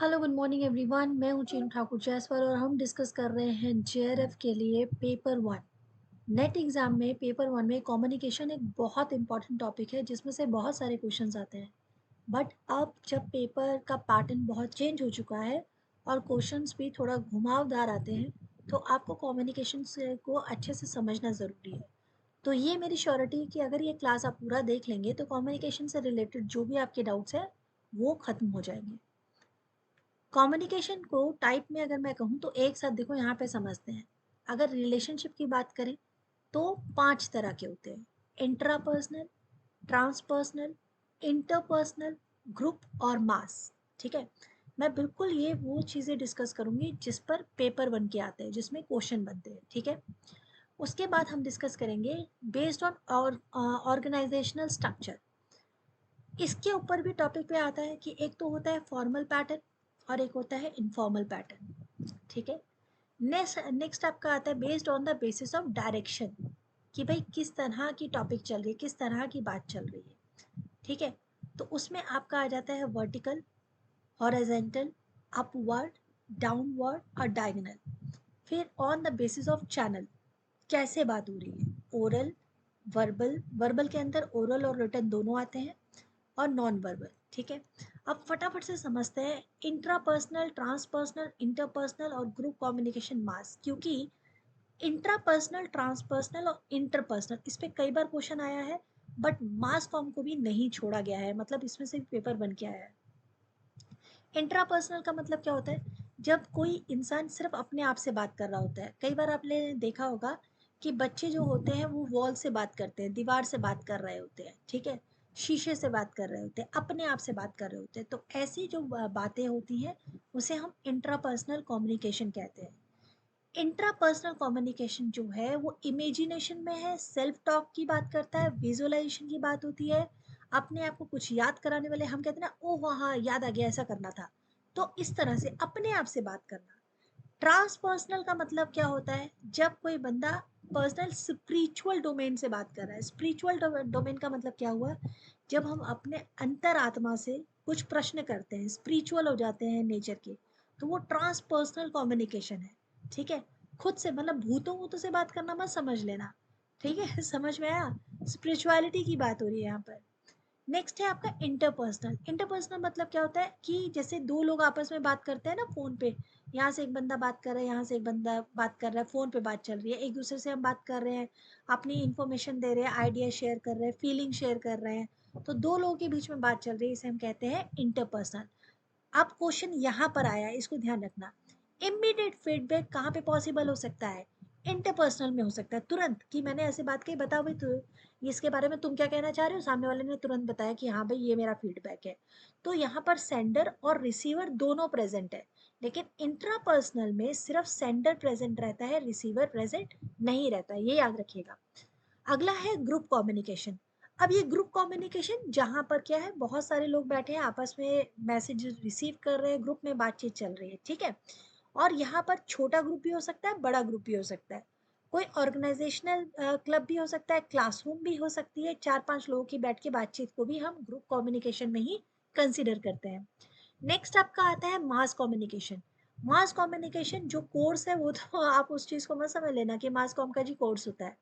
Hello good morning everyone. मैं हूं चीनू ठाकुर जायसवाल और हम डिस्कस कर रहे हैं जेआरएफ के लिए पेपर वन। नेट एग्जाम में पेपर वन में कम्युनिकेशन एक बहुत इंपॉर्टेंट टॉपिक है जिसमें से बहुत सारे क्वेश्चंस आते हैं। बट अब जब पेपर का पैटर्न बहुत चेंज हो चुका है और क्वेश्चंस भी थोड़ा घुमावदार आते हैं तो आपको कम्युनिकेशन से को अच्छे से समझना ज़रूरी है। तो ये मेरी श्योरिटी है कि अगर ये क्लास आप पूरा देख लेंगे तो कम्युनिकेशन से रिलेटेड जो भी आपके डाउट्स हैं वो ख़त्म हो जाएंगे। कम्युनिकेशन को टाइप में अगर मैं कहूँ तो एक साथ देखो यहाँ पे समझते हैं। अगर रिलेशनशिप की बात करें तो 5 तरह के होते हैं: इंट्रापर्सनल, ट्रांसपर्सनल, इंटरपर्सनल, ग्रुप और मास। ठीक है, मैं बिल्कुल ये वो चीज़ें डिस्कस करूंगी जिस पर पेपर बन के आते हैं, जिसमें क्वेश्चन बनते हैं। ठीक है, उसके बाद हम डिस्कस करेंगे बेस्ड ऑन ऑर्गेनाइजेशनल स्ट्रक्चर। इसके ऊपर भी टॉपिक पे आता है कि एक तो होता है फॉर्मल पैटर्न और एक होता है इनफॉर्मल पैटर्न। ठीक है, नेक्स्ट नेक्स्ट आपका आता है based on the basis of direction, कि भाई किस तरह की टॉपिक चल रही है, किस तरह की बात चल रही है। ठीक है, तो उसमें आपका आ जाता है वर्टिकल, हॉरिजॉन्टल, अपवर्ड, डाउनवर्ड और डायगोनल। फिर on the basis of channel, कैसे बात हो रही है, ओरल, वर्बल, वर्बल के अंदर ओरल और रिटन दोनों आते हैं, और नॉन वर्बल। ठीक है, अब फटाफट से समझते हैं इंट्रापर्सनल, ट्रांसपर्सनल, इंटरपर्सनल और ग्रुप कम्युनिकेशन मास। क्योंकि इंट्रापर्सनल, ट्रांसपर्सनल और इंटरपर्सनल इस पे कई बार क्वेश्चन आया है, बट मास कॉम को भी नहीं छोड़ा गया है, मतलब इसमें से भी पेपर बन के आया है। इंट्रापर्सनल का मतलब क्या होता है? जब कोई इंसान सिर्फ अपने आप से बात कर रहा होता है। कई बार आपने देखा होगा कि बच्चे जो होते हैं वो वॉल से बात करते हैं, दीवार से बात कर रहे होते हैं। ठीक है, शीशे से बात कर रहे होते हैं, अपने आप से बात कर रहे होते हैं। तो ऐसी जो बातें होती हैं उसे हम इंट्रापर्सनल कम्युनिकेशन कहते हैं। इंट्रापर्सनल कम्युनिकेशन जो है वो इमेजिनेशन में है, सेल्फ टॉक की बात करता है, विजुअलाइजेशन की बात होती है, अपने आप को कुछ याद कराने वाले। हम कहते हैं ना, ओ हाँ याद आ गया, ऐसा करना था। तो इस तरह से अपने आप से बात करना। ट्रांसपर्सनल का मतलब क्या होता है? जब कोई बंदा पर्सनल स्पिरिचुअल डोमेन से बात कर रहा है। स्पिरिचुअल डोमेन का मतलब क्या हुआ? जब हम अपने अंतर आत्मा से कुछ प्रश्न करते हैं, स्पिरिचुअल हो जाते हैं नेचर के, तो वो ट्रांसपर्सनल कम्युनिकेशन है। ठीक है, खुद से मतलब भूतों भूतों से बात करना मत समझ लेना। ठीक है, समझ में आया? स्पिरिचुअलिटी की बात हो रही है यहाँ पर। नेक्स्ट है आपका इंटरपर्सनल। इंटरपर्सनल मतलब क्या होता है कि जैसे दो लोग आपस में बात करते हैं ना फोन पे, यहाँ से एक बंदा बात कर रहा है, यहाँ से एक बंदा बात कर रहा है, फोन पे बात चल रही है, एक दूसरे से हम बात कर रहे हैं, अपनी इंफॉर्मेशन दे रहे हैं, आइडिया शेयर कर रहे हैं, फीलिंग शेयर कर रहे हैं। तो दो लोगों के बीच में बात चल रही है, इसे हम कहते हैं इंटरपर्सनल। अब क्वेश्चन यहाँ पर आया है, इसको ध्यान रखना। इमीडिएट फीडबैक कहाँ पे पॉसिबल हो सकता है? इंटरपर्सनल में हो सकता है, तुरंत, कि मैंने ऐसी बात कही, बताओ भाई तो इसके बारे में तुम क्या कहना चाह रहे हो। सामने वाले ने तुरंत बताया कि हाँ भाई ये मेरा फीडबैक है। तो यहाँ पर सेंडर और रिसीवर दोनों प्रेजेंट है। लेकिन इंट्रापर्सनल में सिर्फ सेंडर प्रेजेंट रहता है, रिसीवर प्रेजेंट नहीं रहता है, ये याद रखिएगा। अगला है ग्रुप कम्युनिकेशन। अब ये ग्रुप कम्युनिकेशन जहाँ पर क्या है, बहुत सारे लोग बैठे हैं आपस में मैसेज रिसीव कर रहे हैं, ग्रुप में बातचीत चल रही है। ठीक है, और यहाँ पर छोटा ग्रुप भी हो सकता है, बड़ा ग्रुप भी हो सकता है, कोई ऑर्गेनाइजेशनल क्लब भी हो सकता है, क्लासरूम भी हो सकती है। 4-5 लोगों की बैठ के बातचीत को भी हम ग्रुप कम्युनिकेशन में ही कंसिडर करते हैं। नेक्स्ट आपका आता है मास कम्युनिकेशन। मास कम्युनिकेशन जो कोर्स है वो तो आप उस चीज़ को मत समझ लेना कि मास कॉम का जी कोर्स होता है।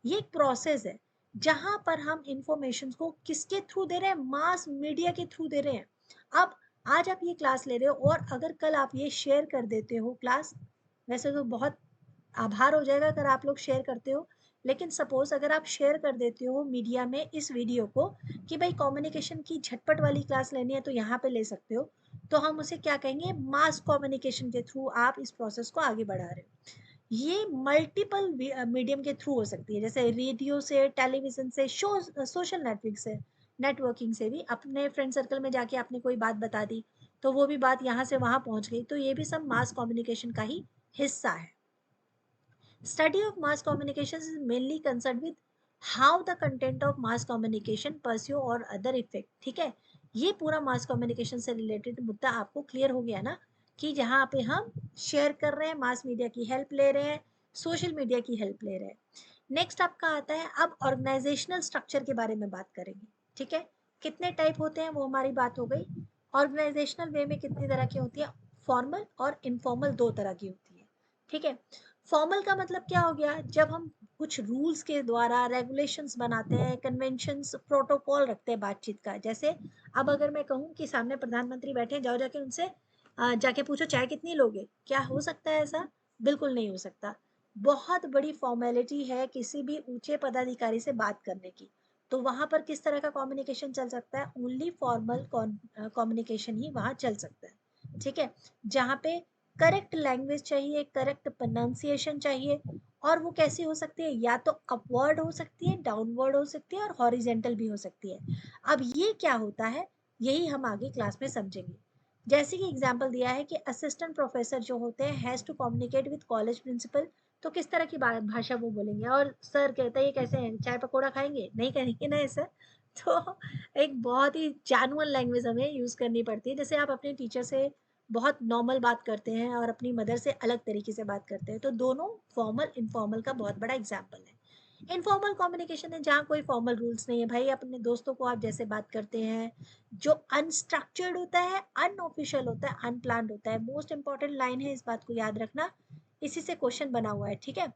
ये एक प्रोसेस है जहां पर हम इंफॉर्मेशन को किसके थ्रू दे रहे हैं? मास मीडिया के थ्रू दे रहे हैं। अब आज आप ये क्लास ले रहे हो और अगर कल आप ये शेयर कर देते हो क्लास, वैसे तो बहुत आभार हो जाएगा अगर आप लोग शेयर करते हो, लेकिन सपोज अगर आप शेयर कर देते हो मीडिया में इस वीडियो को कि भाई कम्युनिकेशन की झटपट वाली क्लास लेनी है तो यहाँ पे ले सकते हो, तो हम उसे क्या कहेंगे? मास कम्युनिकेशन के थ्रू आप इस प्रोसेस को आगे बढ़ा रहे हो। ये मल्टीपल मीडियम के थ्रू हो सकती है, जैसे रेडियो से, टेलीविजन से, शो, सोशल नेटवर्क से, नेटवर्किंग से भी। अपने फ्रेंड सर्कल में जाके आपने कोई बात बता दी तो वो भी बात यहाँ से वहाँ पहुँच गई, तो ये भी सब मास कम्युनिकेशन का ही हिस्सा है। Study of mass communication is mainly concerned with how the content of mass communication pursue or other effect। ठीक है, ये पूरा मास कम्युनिकेशन से रिलेटेड मुद्दा आपको क्लियर हो गया ना, कि जहाँ पे हम शेयर कर रहे हैं, मास मीडिया की हेल्प ले रहे हैं, सोशल मीडिया की हेल्प ले रहे हैं। नेक्स्ट आपका आता है, अब ऑर्गेनाइजेशनल स्ट्रक्चर के बारे में बात करेंगे। ठीक है, कितने टाइप होते हैं वो हमारी बात हो गई। ऑर्गेनाइजेशनल वे में कितनी तरह की होती है, फॉर्मल और इनफॉर्मल, दो तरह की होती है, ठीक है। फॉर्मल का मतलब क्या हो गया, जब हम कुछ रूल्स के द्वारा रेगुलेशंस बनाते हैं, कन्वेंशंस, प्रोटोकॉल रखते हैं बातचीत का। जैसे अब अगर मैं कहूँ कि सामने प्रधानमंत्री बैठे हैं, जाओ जाके उनसे जाके पूछो चाय कितनी लोगे, क्या हो सकता है ऐसा? बिल्कुल नहीं हो सकता। बहुत बड़ी फॉर्मेलिटी है किसी भी ऊंचे पदाधिकारी से बात करने की। तो वहां पर किस तरह का कम्युनिकेशन चल सकता है, ओनली फॉर्मल कम्युनिकेशन ही वहां चल सकता है, ठीक है। जहाँ पे करेक्ट लैंग्वेज चाहिए, करेक्ट प्रोनाउंसिएशन चाहिए, और वो कैसी हो सकती है, या तो अपवर्ड हो सकती है, डाउनवर्ड हो सकती है, और हॉरिजेंटल भी हो सकती है। अब ये क्या होता है, यही हम आगे क्लास में समझेंगे। जैसे कि एग्जाम्पल दिया है कि असिस्टेंट प्रोफेसर जो होते हैं has to communicate with college principal, तो किस तरह की भाषा वो बोलेंगे, और सर कहता है ये कैसे हैं, चाय पकौड़ा खाएंगे, नहीं करेंगे ना ऐसा। तो एक बहुत ही जैनुअल लैंग्वेज हमें यूज करनी पड़ती है। जैसे आप अपने टीचर से बहुत नॉर्मल बात करते हैं और अपनी मदर से अलग तरीके से बात करते हैं, तो दोनों फॉर्मल इनफॉर्मल का बहुत बड़ा एग्जाम्पल है। इनफॉर्मल कम्युनिकेशन है जहाँ कोई फॉर्मल रूल्स नहीं है, भाई अपने दोस्तों को आप जैसे बात करते हैं, जो अनस्ट्रक्चर्ड होता है, अनऑफिशियल होता है, अनप्लान्ड होता है। मोस्ट इंपॉर्टेंट लाइन है, इस बात को याद रखना, इसी से क्वेश्चन बना हुआ है, ठीक है।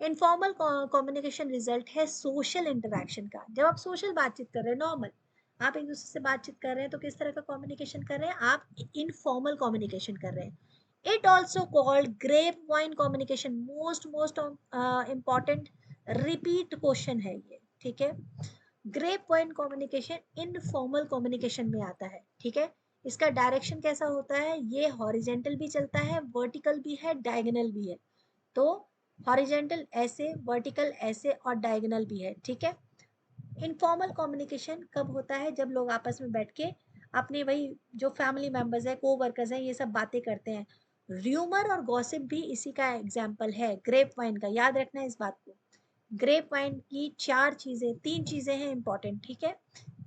इनफॉर्मल कम्युनिकेशन रिजल्ट है सोशल इंटरेक्शन का। जब आप सोशल बातचीत कर रहे हैं, नॉर्मल आप एक दूसरे से बातचीत कर रहे हैं, तो किस तरह का कम्युनिकेशन कर रहे हैं, आप इनफॉर्मल कम्युनिकेशन कर रहे हैं। It also called grapevine communication, most most important repeat question है ये, ठीक है। Grapevine communication informal communication में आता है, ठीक है। इसका डायरेक्शन कैसा होता है, ये हॉरिजेंटल भी चलता है, वर्टिकल भी है, डायगोनल भी है। तो हॉरिजेंटल ऐसे, वर्टिकल ऐसे, और डायगोनल भी है, ठीक है। इनफॉर्मल कम्युनिकेशन कब होता है, जब लोग आपस में बैठ के अपने वही जो फैमिली मेंबर्स है, को वर्कर्स हैं, ये सब बातें करते हैं। र्यूमर और गॉसिप भी इसी का एग्जाम्पल है, ग्रेप वाइन का, याद रखना है इस बात को। ग्रेप वाइन की चार चीजें, तीन चीजें हैं इंपॉर्टेंट, ठीक है।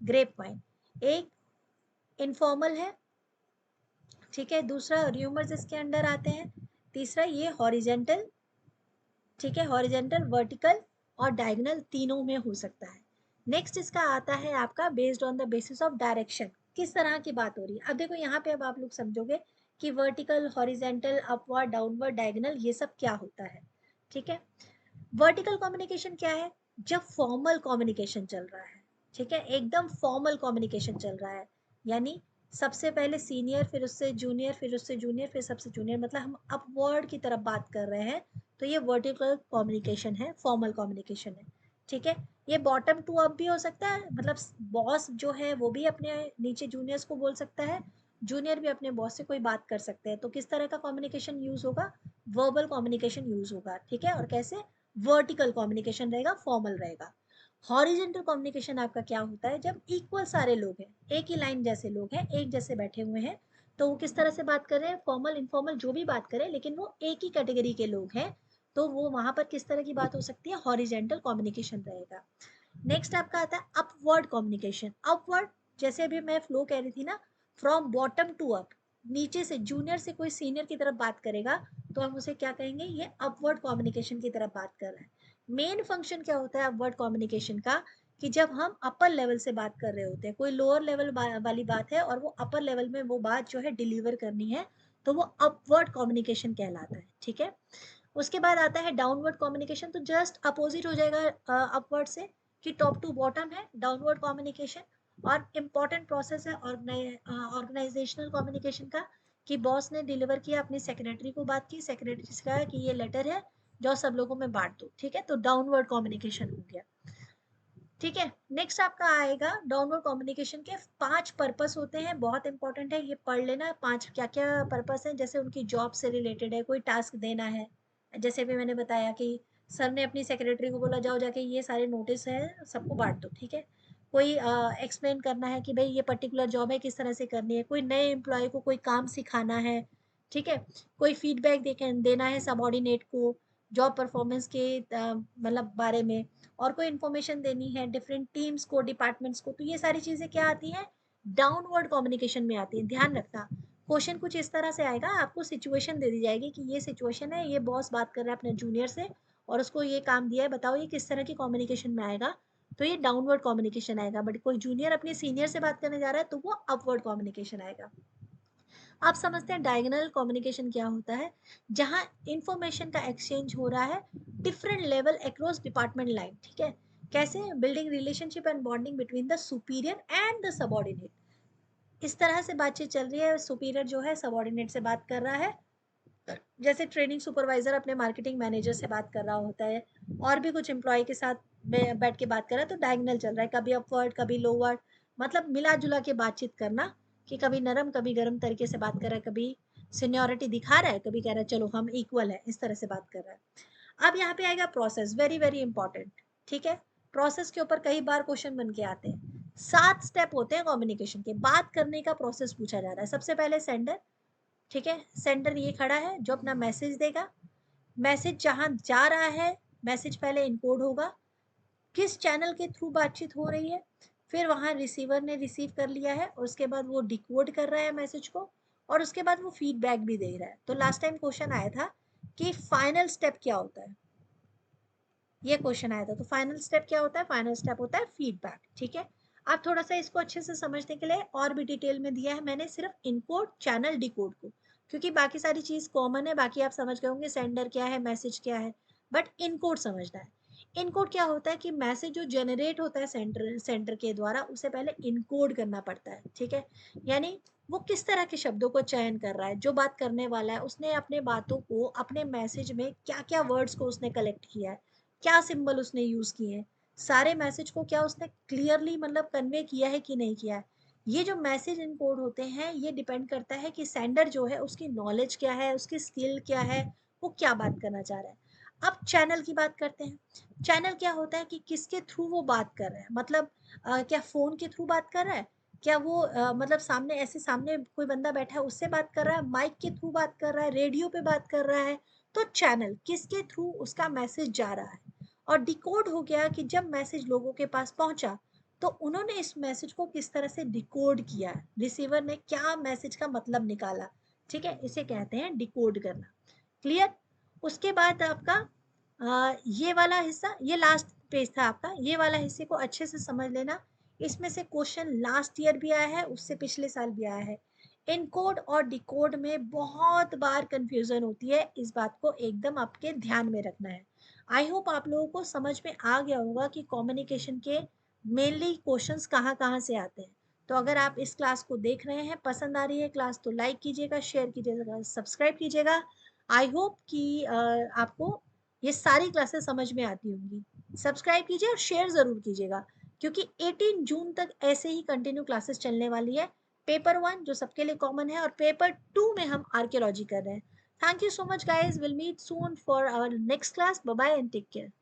ग्रेप वाइन एक इनफॉर्मल है, ठीक है, दूसरा र्यूमर्स इसके अंडर आते हैं, तीसरा ये हॉरिजेंटल, ठीक है, हॉरिजेंटल, वर्टिकल और डायगोनल तीनों में हो सकता है। नेक्स्ट इसका आता है आपका based on the basis of direction, किस तरह की बात हो रही है। अब देखो यहाँ पे अब आप लोग समझोगे कि vertical, horizontal, upward, downward, diagonal ये सब क्या होता है, ठीक है। वर्टिकल कम्युनिकेशन क्या है, जब फॉर्मल कम्युनिकेशन चल रहा है, ठीक है, एकदम फॉर्मल कम्युनिकेशन चल रहा है, यानी सबसे पहले सीनियर, फिर उससे जूनियर, फिर उससे जूनियर, फिर सबसे जूनियर, मतलब हम अपवर्ड की तरफ बात कर रहे हैं, तो ये वर्टिकल कम्युनिकेशन है, फॉर्मल कम्युनिकेशन है, ठीक है। ये बॉटम टू अप भी हो सकता है, मतलब बॉस जो है वो भी अपने नीचे जूनियर्स को बोल सकता है, जूनियर भी अपने बॉस से कोई बात कर सकते हैं। तो किस तरह का कम्युनिकेशन यूज होगा, वर्बल कम्युनिकेशन यूज होगा, ठीक है। और कैसे, वर्टिकल कम्युनिकेशन रहेगा, फॉर्मल रहेगा। हॉरिजेंटल कम्युनिकेशन आपका क्या होता है, जब इक्वल सारे लोग हैं, एक ही लाइन जैसे लोग हैं, एक जैसे बैठे हुए हैं, तो वो किस तरह से बात कर रहे हैं, फॉर्मल इनफॉर्मल जो भी बात करें, लेकिन वो एक ही कैटेगरी के लोग हैं, तो वो वहां पर किस तरह की बात हो सकती है, हॉरिजेंटल कम्युनिकेशन रहेगा। नेक्स्ट आपका आता है अपवर्ड कम्युनिकेशन। अपवर्ड, जैसे अभी मैं फ्लो कह रही थी ना, फ्रॉम बॉटम टू अप, नीचे से जूनियर से कोई सीनियर की तरफ बात करेगा, तो हम उसे क्या कहेंगे, ये अपवर्ड कम्युनिकेशन की तरफ बात कर रहे हैं। मेन फंक्शन क्या होता है अपवर्ड कम्युनिकेशन का, कि जब हम अपर लेवल से बात कर रहे होते हैं, कोई लोअर लेवल वाली बात है और वो अपर लेवल में वो बात जो है डिलीवर करनी है, तो वो अपवर्ड कम्युनिकेशन कहलाता है, ठीक है। उसके बाद आता है डाउनवर्ड कम्युनिकेशन, तो जस्ट अपोजिट हो जाएगा अपवर्ड से, कि टॉप टू बॉटम है डाउनवर्ड कम्युनिकेशन। और इम्पॉर्टेंट प्रोसेस है ऑर्गेनाइजेशनल कम्युनिकेशन का, कि बॉस ने डिलीवर किया, अपनी सेक्रेटरी को बात की, सेक्रेटरी से कहा कि ये लेटर है, जो सब लोगों में बांट दो, ठीक है, तो डाउनवर्ड कम्युनिकेशन हो गया, ठीक है। नेक्स्ट आपका आएगा डाउनवर्ड कम्युनिकेशन के 5 पर्पस होते हैं, बहुत इंपॉर्टेंट है, ये पढ़ लेना, 5 क्या क्या पर्पस है। जैसे उनकी जॉब से रिलेटेड है, कोई टास्क देना है, जैसे भी मैंने बताया कि सर ने अपनी सेक्रेटरी को बोला जाओ जाके ये सारे नोटिस है सबको बांट दो, ठीक है। कोई एक्सप्लेन करना है कि भाई ये पर्टिकुलर जॉब है किस तरह से करनी है, कोई नए एम्प्लॉय को कोई काम सिखाना है, ठीक है। कोई फीडबैक देना है सबॉर्डिनेट को जॉब परफॉर्मेंस के मतलब बारे में, और कोई इन्फॉर्मेशन देनी है डिफरेंट टीम्स को, डिपार्टमेंट्स को, तो ये सारी चीजें क्या आती हैं, डाउनवर्ड कम्युनिकेशन में आती है। ध्यान रखना, क्वेश्चन कुछ इस तरह से आएगा, आपको सिचुएशन दे दी जाएगी कि ये सिचुएशन है, ये बॉस बात कर रहा है अपने जूनियर से और उसको ये काम दिया है, बताओ ये किस तरह की कम्युनिकेशन में आएगा। तो ये डाउनवर्ड कम्युनिकेशन आएगा। बट कोई जूनियर अपने सीनियर से बात करने जा रहा है तो वो अपवर्ड कम्युनिकेशन आएगा। आप समझते हैं डायगोनल कम्युनिकेशन क्या होता है, जहां इंफॉर्मेशन का एक्सचेंज हो रहा है different level across department line. ठीक है, कैसे? Building relationship and bonding between the superior and the subordinate. इस तरह से बातचीत चल रही है, सुपीरियर जो है सबॉर्डिनेट से बात कर रहा है, जैसे ट्रेनिंग सुपरवाइजर अपने मार्केटिंग मैनेजर से बात कर रहा होता है, और भी कुछ एम्प्लॉय के साथ बैठ के बात कर रहा है, तो डायगोनल चल रहा है, कभी अपवर्ड कभी लोवर्ड, मतलब मिला जुला के बातचीत करना, कि कभी नरम कभी गर्म तरीके से बात कर रहा है, कभी सीनियोरिटी दिखा रहा है, कभी कह रहा है चलो हम इक्वल है, इस तरह से बात कर रहा है। अब यहाँ पे आएगा प्रोसेस, वेरी वेरी इंपॉर्टेंट। ठीक है, प्रोसेस के ऊपर कई बार क्वेश्चन बन के आते हैं। 7 स्टेप होते हैं कम्युनिकेशन के, बात करने का प्रोसेस पूछा जा रहा है। सबसे पहले सेंडर, ठीक है, सेंडर ये खड़ा है जो अपना मैसेज देगा, मैसेज जहां जा रहा है, मैसेज पहले इनकोड होगा, किस चैनल के थ्रू बातचीत हो रही है, फिर वहां रिसीवर ने रिसीव कर लिया है और उसके बाद वो डिकोड कर रहा है मैसेज को, और उसके बाद वो फीडबैक भी दे रहा है। तो लास्ट टाइम क्वेश्चन आया था कि फाइनल स्टेप क्या होता है, ये क्वेश्चन आया था। तो फाइनल स्टेप क्या होता है? फाइनल स्टेप होता है फीडबैक। ठीक है, आप थोड़ा सा इसको अच्छे से समझने के लिए और भी डिटेल में दिया है मैंने, सिर्फ इनकोड चैनल डिकोड को, क्योंकि बाकी सारी चीज कॉमन है, बाकी आप समझ गए होंगे सेंडर क्या है मैसेज क्या है, बट इनकोड समझना है। इनकोड क्या होता है कि मैसेज जो जनरेट होता है सेंटर सेंटर के द्वारा, उसे पहले इनकोड करना पड़ता है। ठीक है, यानी वो किस तरह के शब्दों को चयन कर रहा है, जो बात करने वाला है उसने अपने बातों को अपने मैसेज में क्या क्या वर्ड्स को उसने कलेक्ट किया है, क्या सिंबल उसने यूज किए हैं, सारे मैसेज को क्या उसने क्लियरली मतलब कन्वे किया है कि नहीं किया है। ये जो मैसेज इनकोड होते हैं ये डिपेंड करता है कि सेंडर जो है उसकी नॉलेज क्या है, उसकी स्किल क्या है, वो क्या बात करना चाह रहा है। अब चैनल की बात करते हैं। चैनल क्या होता है कि किसके थ्रू वो बात कर रहा है, मतलब क्या फोन के थ्रू बात कर रहा है, क्या वो मतलब सामने ऐसे सामने कोई बंदा बैठा है उससे बात कर रहा है, माइक के थ्रू बात कर रहा है, रेडियो पे बात कर रहा है। तो चैनल किसके थ्रू उसका मैसेज जा रहा है। और डिकोड हो गया कि जब मैसेज लोगों के पास पहुंचा तो उन्होंने इस मैसेज को किस तरह से डिकोड किया है, रिसीवर ने क्या मैसेज का मतलब निकाला। ठीक है, इसे कहते हैं डिकोड करना। क्लियर? उसके बाद आपका ये वाला हिस्सा, ये लास्ट पेज था आपका, ये वाला हिस्से को अच्छे से समझ लेना। इसमें से क्वेश्चन लास्ट ईयर भी आया है, उससे पिछले साल भी आया है। इनकोड और डिकोड में बहुत बार कंफ्यूजन होती है, इस बात को एकदम आपके ध्यान में रखना है। आई होप आप लोगों को समझ में आ गया होगा कि कम्युनिकेशन के मेनली क्वेश्चंस कहाँ कहाँ से आते हैं। तो अगर आप इस क्लास को देख रहे हैं, पसंद आ रही है क्लास, तो लाइक कीजिएगा, शेयर कीजिएगा, सब्सक्राइब कीजिएगा। आई होप कि आपको ये सारी क्लासेस समझ में आती होंगी। सब्सक्राइब कीजिए और शेयर ज़रूर कीजिएगा, क्योंकि 18 जून तक ऐसे ही कंटिन्यू क्लासेस चलने वाली है। पेपर 1 जो सबके लिए कॉमन है, और पेपर 2 में हम आर्कियोलॉजी कर रहे हैं। Thank you so much guys, will meet soon for our next class. Bye bye and take care.